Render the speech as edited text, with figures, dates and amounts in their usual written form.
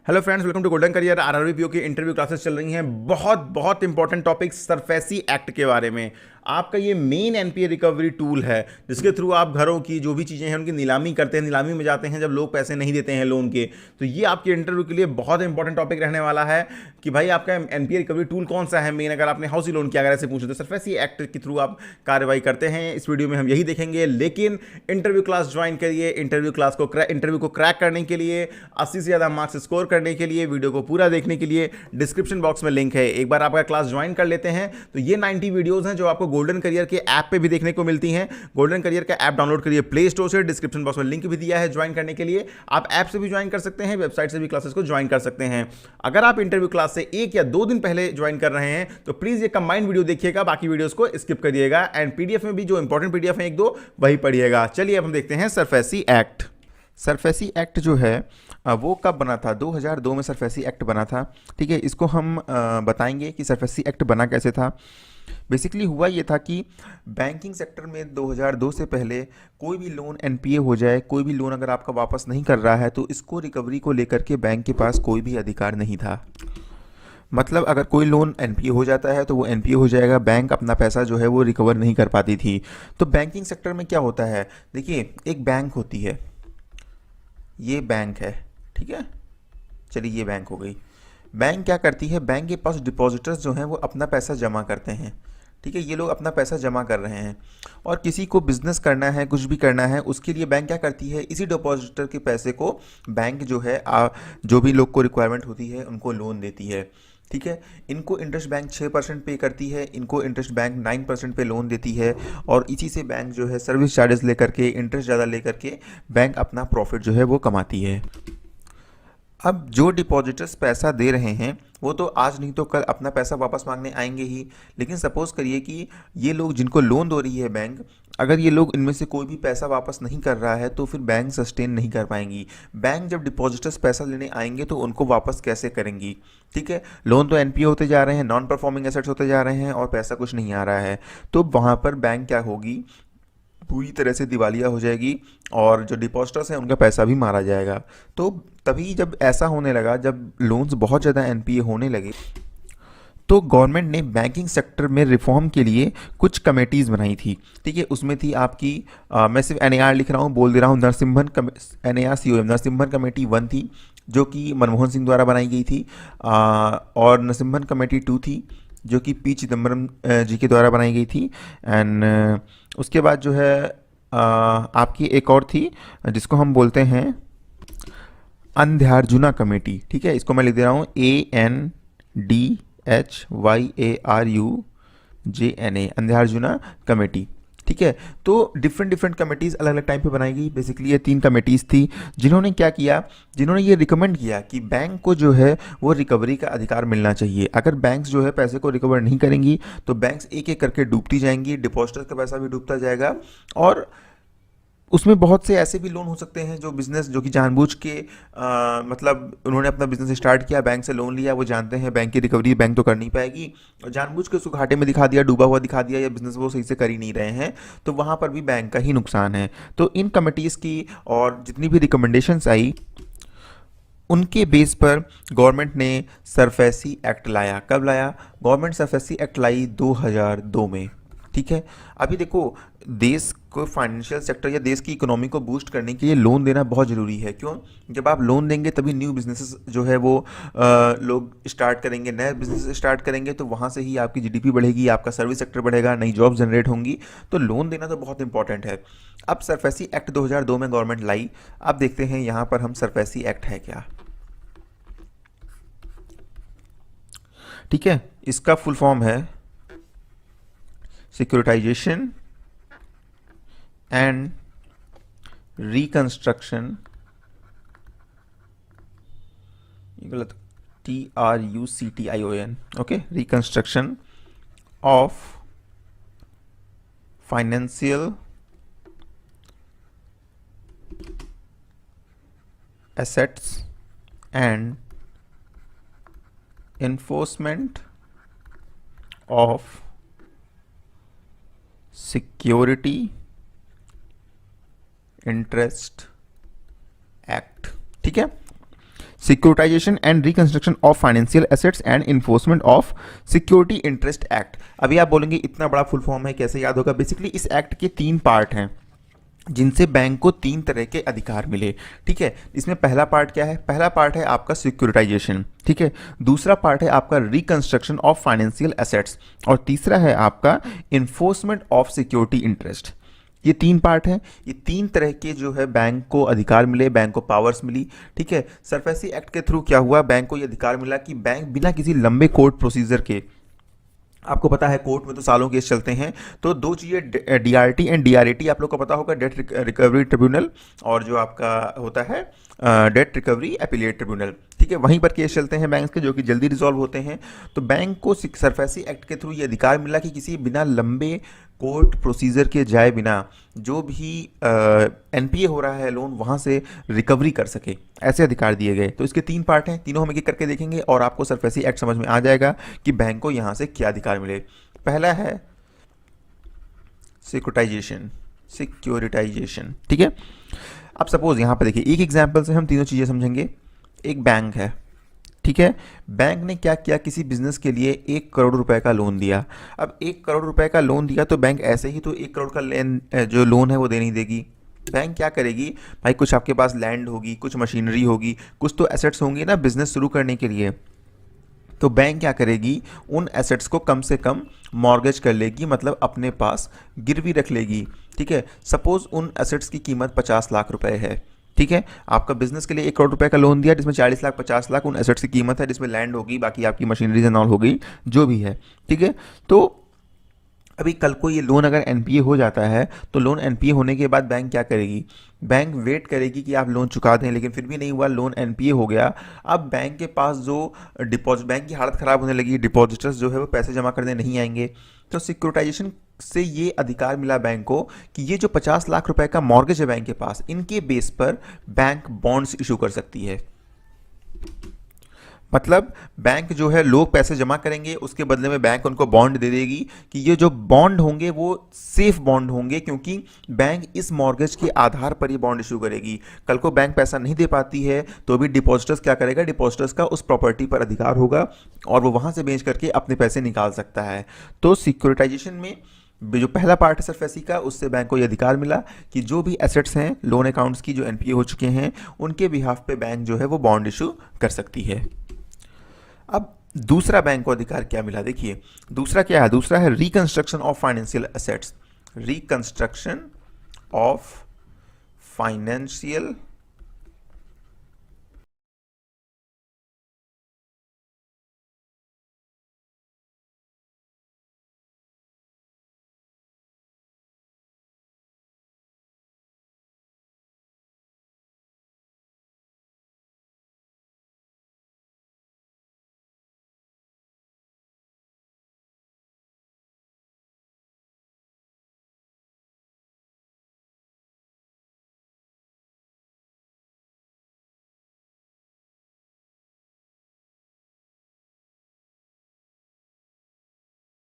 Hello friends, welcome to Golden Career. RRB PO की interview classes चल रही हैं। बहुत बहुत इंपॉर्टेंट टॉपिक सरफेसी एक्ट के बारे में। आपका ये मेन एनपीए रिकवरी टूल है जिसके थ्रू आप घरों की जो भी चीज़ें हैं उनकी नीलामी करते हैं, नीलामी में जाते हैं जब लोग पैसे नहीं देते हैं लोन के। तो ये आपके इंटरव्यू के लिए बहुत इंपॉर्टेंट टॉपिक रहने वाला है कि भाई आपका एनपीए रिकवरी टूल कौन सा है मेन, अगर आपने हाउसिंग लोन किया, अगर ऐसे पूछे तो सरफेसी एक्ट के थ्रू आप कार्रवाई करते हैं। इस वीडियो में हम यही देखेंगे, लेकिन इंटरव्यू क्लास ज्वाइन करिए। इंटरव्यू को क्रैक करने के लिए, 80 से ज़्यादा मार्क्स स्कोर करने के लिए, वीडियो को पूरा देखने के लिए डिस्क्रिप्शन बॉक्स में लिंक है। एक बार आपका क्लास ज्वाइन कर लेते हैं तो ये 90 वीडियोस हैं जो आपको गोल्डन करियर के ऐप पे भी देखने को मिलती हैं। गोल्डन करियर का ऐप डाउनलोड करिए प्ले स्टोर से, डिस्क्रिप्शन बॉक्स में लिंक भी दिया है ज्वाइन करने के लिए। आप ऐप से भी ज्वाइन कर सकते हैं, वेबसाइट से भी क्लासेस को ज्वाइन कर सकते हैं। अगर आप इंटरव्यू क्लास से 1 या 2 दिन पहले ज्वाइन कर रहे हैं तो प्लीज ये कंबाइंड वीडियो देखिएगा, बाकी वीडियोस को स्किप करिएगा एंड पीडीएफ में भी जो इंपॉर्टेंट पीडीएफ है 1-2 वही पढ़िएगा। चलिए अब हम देखते हैं सरफेसी एक्ट। सरफेसी एक्ट जो है वो कब बना था? 2002 में सरफेसी एक्ट बना था। ठीक है, इसको हम बताएंगे कि सरफेसी एक्ट बना कैसे था। बेसिकली हुआ ये था कि बैंकिंग सेक्टर में 2002 से पहले कोई भी लोन एनपीए हो जाए, कोई भी लोन अगर आपका वापस नहीं कर रहा है तो इसको रिकवरी को लेकर के बैंक के पास कोई भी अधिकार नहीं था। मतलब अगर कोई लोन एनपीए हो जाता है तो वो एनपीए हो जाएगा, बैंक अपना पैसा जो है वो रिकवर नहीं कर पाती थी। तो बैंकिंग सेक्टर में क्या होता है, देखिए एक बैंक होती है, ये बैंक है, ठीक है, चलिए ये बैंक हो गई। बैंक क्या करती है, बैंक के पास डिपॉजिटर्स जो हैं वो अपना पैसा जमा करते हैं। ठीक है, ये लोग अपना पैसा जमा कर रहे हैं और किसी को बिजनेस करना है, कुछ भी करना है, उसके लिए बैंक क्या करती है, इसी डिपॉजिटर के पैसे को बैंक जो है जो भी लोग को रिक्वायरमेंट होती है उनको लोन देती है। ठीक है, इनको इंटरेस्ट बैंक 6% पे करती है, इनको इंटरेस्ट बैंक 9% पे लोन देती है और इसी से बैंक जो है सर्विस चार्जेस लेकर के, इंटरेस्ट ज़्यादा लेकर के बैंक अपना प्रॉफिट जो है वो कमाती है। अब जो डिपॉजिटर्स पैसा दे रहे हैं वो तो आज नहीं तो कल अपना पैसा वापस मांगने आएंगे ही। लेकिन सपोज करिए कि ये लोग जिनको लोन दे रही है बैंक, अगर ये लोग इनमें से कोई भी पैसा वापस नहीं कर रहा है तो फिर बैंक सस्टेन नहीं कर पाएंगी। बैंक जब डिपॉजिटर्स पैसा लेने आएंगे तो उनको वापस कैसे करेंगी? ठीक है, लोन तो एनपीए होते जा रहे हैं, नॉन परफॉर्मिंग एसेट्स होते जा रहे हैं और पैसा कुछ नहीं आ रहा है। तो वहाँ पर बैंक क्या होगी, पूरी तरह से दिवालिया हो जाएगी और जो डिपॉजिटर्स हैं उनका पैसा भी मारा जाएगा। तो तभी जब ऐसा होने लगा, जब लोन्स बहुत ज़्यादा एनपीए होने लगे, तो गवर्नमेंट ने बैंकिंग सेक्टर में रिफॉर्म के लिए कुछ कमेटीज़ बनाई थी। ठीक है, उसमें थी आपकी मैं सिर्फ एनएआर लिख रहा हूँ, बोल दे रहा हूँ, NARCOM नरसिम्हन कमेटी 1 थी जो कि मनमोहन सिंह द्वारा बनाई गई थी, और नरसिम्हन कमेटी 2 थी जो कि पी चिदम्बरम जी के द्वारा बनाई गई थी। एंड उसके बाद जो है आपकी एक और थी जिसको हम बोलते हैं अंध्यार्जुना कमेटी। ठीक है, इसको मैं लिख दे रहा हूँ ANDHYARUJNA, अंध्यार्जुना कमेटी। ठीक है, तो डिफरेंट डिफरेंट कमेटीज़ अलग अलग टाइम पे बनाई गई। बेसिकली ये 3 कमेटीज़ थी जिन्होंने क्या किया, जिन्होंने ये रिकमेंड किया कि बैंक को जो है वो रिकवरी का अधिकार मिलना चाहिए। अगर बैंक्स जो है पैसे को रिकवर नहीं करेंगी तो बैंक्स एक एक करके डूबती जाएंगी, डिपॉजिटर्स का पैसा भी डूबता जाएगा और उसमें बहुत से ऐसे भी लोन हो सकते हैं जो बिज़नेस, जो कि जानबूझ के मतलब उन्होंने अपना बिज़नेस स्टार्ट किया, बैंक से लोन लिया, वो जानते हैं बैंक की रिकवरी बैंक तो कर नहीं पाएगी और जानबूझ के उसको घाटे में दिखा दिया, डूबा हुआ दिखा दिया, या बिज़नेस वो सही से कर ही नहीं रहे हैं, तो वहाँ पर भी बैंक का ही नुकसान है। तो इन कमिटीज़ की और जितनी भी रिकमेंडेशंस आई उनके बेस पर गवर्नमेंट ने सरफेसी एक्ट लाया। कब लाया? गवर्नमेंट सरफेसी एक्ट लाई 2002 में। ठीक है, अभी देखो देश को फाइनेंशियल सेक्टर या देश की इकोनॉमी को बूस्ट करने के लिए लोन देना बहुत ज़रूरी है। क्यों? जब आप लोन देंगे तभी न्यू बिजनेसेस जो है वो लोग स्टार्ट करेंगे, नए बिजनेस स्टार्ट करेंगे, तो वहाँ से ही आपकी जीडीपी बढ़ेगी, आपका सर्विस सेक्टर बढ़ेगा, नई जॉब जनरेट होंगी। तो लोन देना तो बहुत इंपॉर्टेंट है। अब सरफेसी एक्ट 2002 में गवर्नमेंट लाई। अब देखते हैं यहाँ पर हम सरफेसी एक्ट है क्या। ठीक है, इसका फुल फॉर्म है सिक्योरिटाइजेशन एंड रिकंस्ट्रक्शन, ये गलत, TRUCTION, okay, reconstruction of financial assets and enforcement of security interest act. ठीक है, securitisation and reconstruction of financial assets and enforcement of security interest act. अभी आप बोलेंगे इतना बड़ा फुल फॉर्म है, कैसे याद होगा? बेसिकली इस एक्ट के 3 पार्ट हैं जिनसे बैंक को 3 तरह के अधिकार मिले। ठीक है, इसमें पहला पार्ट क्या है? पहला पार्ट है आपका सिक्योरिटाइजेशन। ठीक है, दूसरा पार्ट है आपका रिकंस्ट्रक्शन ऑफ फाइनेंशियल एसेट्स, और तीसरा है आपका इन्फोर्समेंट ऑफ सिक्योरिटी इंटरेस्ट। ये 3 पार्ट हैं। ये 3 तरह के जो है बैंक को अधिकार मिले, बैंक को पावर्स मिली। ठीक है, सरफेसी एक्ट के थ्रू क्या हुआ? बैंक को ये अधिकार मिला कि बैंक बिना किसी लंबे कोर्ट प्रोसीजर के, आपको पता है कोर्ट में तो सालों केस चलते हैं, तो 2 चीज़ें डीआरटी एंड डीआरएटी आप लोग को पता होगा, डेट रिकवरी ट्रिब्यूनल, और जो आपका होता है डेट रिकवरी एपिलेट ट्रिब्यूनल। ठीक है, वहीं पर केस चलते हैं बैंक के, जो कि जल्दी रिजॉल्व होते हैं। तो बैंक को सरफेसी एक्ट के थ्रू ये अधिकार मिला कि किसी बिना लंबे कोर्ट प्रोसीजर के जाए बिना जो भी एनपीए हो रहा है लोन, वहाँ से रिकवरी कर सके, ऐसे अधिकार दिए गए। तो इसके 3 पार्ट हैं, तीनों हम एक एक करके देखेंगे और आपको सरफेसी एक्ट समझ में आ जाएगा कि बैंक को यहाँ से क्या अधिकार मिले। पहला है सिक्योरिटाइजेशन। ठीक है, अब सपोज यहाँ पर देखिए, एक एग्जाम्पल से हम तीनों चीज़ें समझेंगे। एक बैंक है, ठीक है, बैंक ने क्या किया? किसी बिजनेस के लिए 1 करोड़ रुपए का लोन दिया। अब 1 करोड़ रुपए का लोन दिया तो बैंक ऐसे ही तो 1 करोड़ का जो लोन है वो दे नहीं देगी। बैंक क्या करेगी भाई? कुछ आपके पास लैंड होगी, कुछ मशीनरी होगी, कुछ तो एसेट्स होंगी ना बिजनेस शुरू करने के लिए। तो बैंक क्या करेगी? उन एसेट्स को कम से कम मॉर्गेज कर लेगी, मतलब अपने पास गिरवी रख लेगी। ठीक है, सपोज उन एसेट्स की कीमत 50 लाख रुपए है। ठीक है, आपका बिजनेस के लिए 1 करोड़ रुपए का लोन दिया, जिसमें 40 लाख 50 लाख उन एसेट्स की कीमत है, जिसमें लैंड होगी, बाकी आपकी मशीनरीज एंड ऑल हो गई, जो भी है। ठीक है, तो अभी कल को ये लोन अगर एनपीए हो जाता है तो लोन एनपीए होने के बाद बैंक क्या करेगी? बैंक वेट करेगी कि आप लोन चुका दें, लेकिन फिर भी नहीं हुआ, लोन एनपीए हो गया। अब बैंक के पास जो डिपॉजिट, बैंक की हालत ख़राब होने लगी, डिपॉजिटर्स जो है वो पैसे जमा करने नहीं आएंगे। तो सिक्योरिटाइजेशन से ये अधिकार मिला बैंक को कि ये जो 50 लाख रुपए का मॉर्गेज है बैंक के पास, इनके बेस पर बैंक बॉन्ड्स इशू कर सकती है। मतलब बैंक जो है, लोग पैसे जमा करेंगे, उसके बदले में बैंक उनको बॉन्ड दे देगी कि ये जो बॉन्ड होंगे वो सेफ बॉन्ड होंगे, क्योंकि बैंक इस मॉर्गेज के आधार पर ये बॉन्ड इशू करेगी। कल को बैंक पैसा नहीं दे पाती है तो भी डिपॉजिटर्स क्या करेगा? डिपॉजिटर्स का उस प्रॉपर्टी पर अधिकार होगा और वो वहाँ से बेच करके अपने पैसे निकाल सकता है। तो सिक्योरिटाइजेशन में जो पहला पार्ट है सरफेसी का, उससे बैंक को ये अधिकार मिला कि जो भी एसेट्स हैं लोन अकाउंट्स की जो एनपीए हो चुके हैं, उनके बिहाफ पे बैंक जो है वो बॉन्ड इशू कर सकती है। अब दूसरा बैंक को अधिकार क्या मिला? देखिए दूसरा क्या है? दूसरा है reconstruction of financial assets. Reconstruction of financial